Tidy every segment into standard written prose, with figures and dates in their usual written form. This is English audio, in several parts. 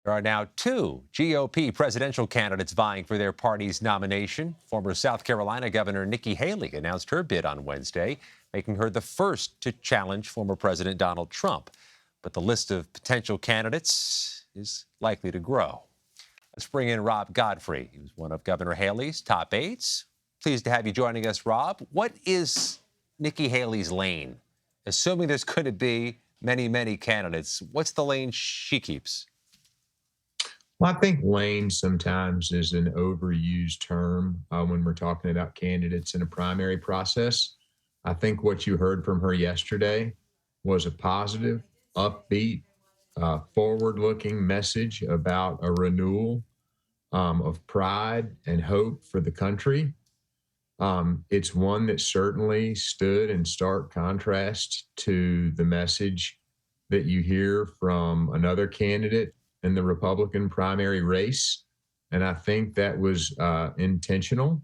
There are now two GOP presidential candidates vying for their party's nomination. Former South Carolina Governor Nikki Haley announced her bid on Wednesday, making her the first to challenge former President Donald Trump. But the list of potential candidates is likely to grow. Let's bring in Rob Godfrey. He was one of Governor Haley's top aides. Pleased to have you joining us, Rob. What is Nikki Haley's lane? Assuming there's going to be many candidates, what's the lane she keeps? Well, I think lane sometimes is an overused term when we're talking about candidates in a primary process. I think what you heard from her yesterday was a positive, upbeat, forward-looking message about a renewal of pride and hope for the country. It's one that certainly stood in stark contrast to the message that you hear from another candidate in the Republican primary race. And I think that was intentional.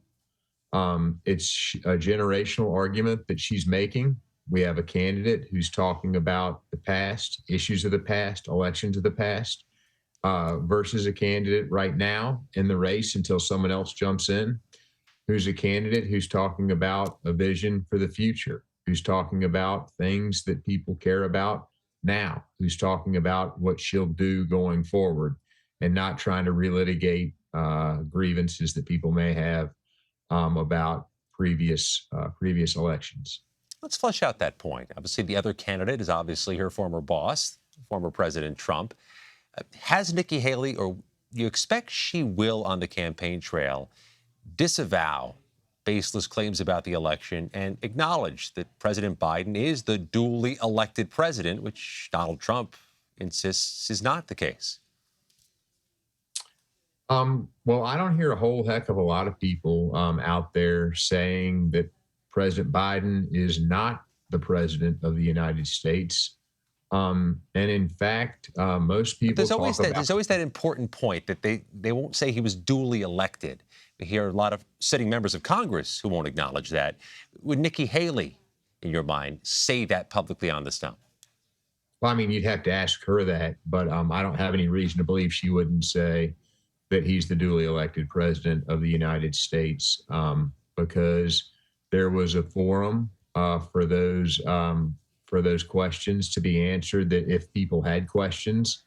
It's a generational argument that she's making. We have a candidate who's talking about the past, issues of the past, elections of the past, versus a candidate right now in the race until someone else jumps in, who's a candidate who's talking about a vision for the future, who's talking about things that people care about now, who's talking about what she'll do going forward, and not trying to relitigate grievances that people may have about previous elections. Let's flesh out that point. Obviously, the other candidate is obviously her former boss, former President Trump. Has Nikki Haley, or you expect she will on the campaign trail, disavow baseless claims about the election and acknowledge that President Biden is the duly elected president, which Donald Trump insists is not the case? Well, I don't hear a whole heck of a lot of people out there saying that President Biden is not the president of the United States. And in fact, most But people talk about. there's always that important point that they won't say he was duly elected. We hear a lot of sitting members of Congress who won't acknowledge that. Would Nikki Haley, in your mind, say that publicly on the stump? Well, I mean, you'd have to ask her that, but I don't have any reason to believe she wouldn't say that he's the duly elected president of the United States, because there was a forum for those questions to be answered. That if people had questions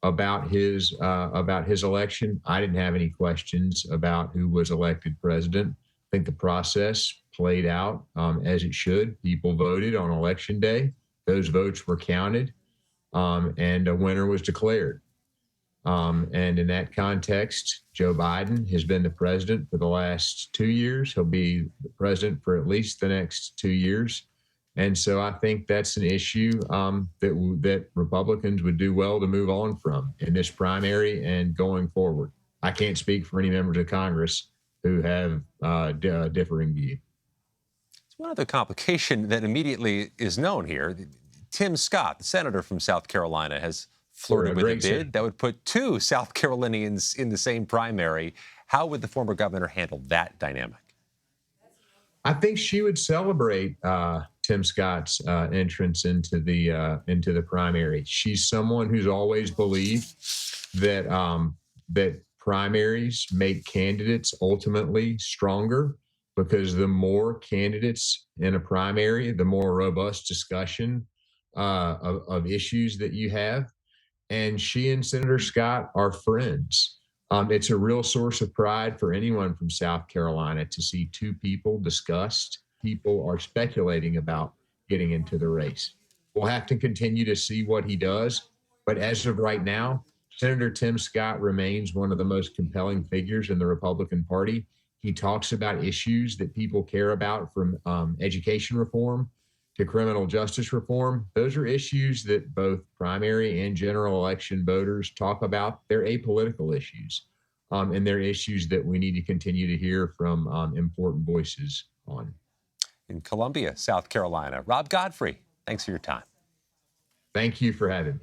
about his election, I didn't have any questions about who was elected president. I think the process played out as it should. People voted on election day. Those votes were counted, and a winner was declared. And in that context, Joe Biden has been the president for the last 2 years. He'll be the president for at least the next 2 years. And so I think that's an issue that Republicans would do well to move on from in this primary and going forward. I can't speak for any members of Congress who have a differing view. It's one other complication that immediately is known here. Tim Scott, the senator from South Carolina, has flirted with a bid that would put two South Carolinians in the same primary. How would the former governor handle that dynamic? I think she would celebrate Tim Scott's entrance into the primary. She's someone who's always believed that that primaries make candidates ultimately stronger, because the more candidates in a primary, the more robust discussion of issues that you have. And she and Senator Scott are friends. It's a real source of pride for anyone from South Carolina to see two people discussed. People are speculating about getting into the race. We'll have to continue to see what he does. But as of right now, Senator Tim Scott remains one of the most compelling figures in the Republican Party. He talks about issues that people care about, from education reform to criminal justice reform. Those are issues that both primary and general election voters talk about. They're apolitical issues, and they're issues that we need to continue to hear from important voices on. In Columbia, South Carolina, Rob Godfrey, thanks for your time. Thank you for having me.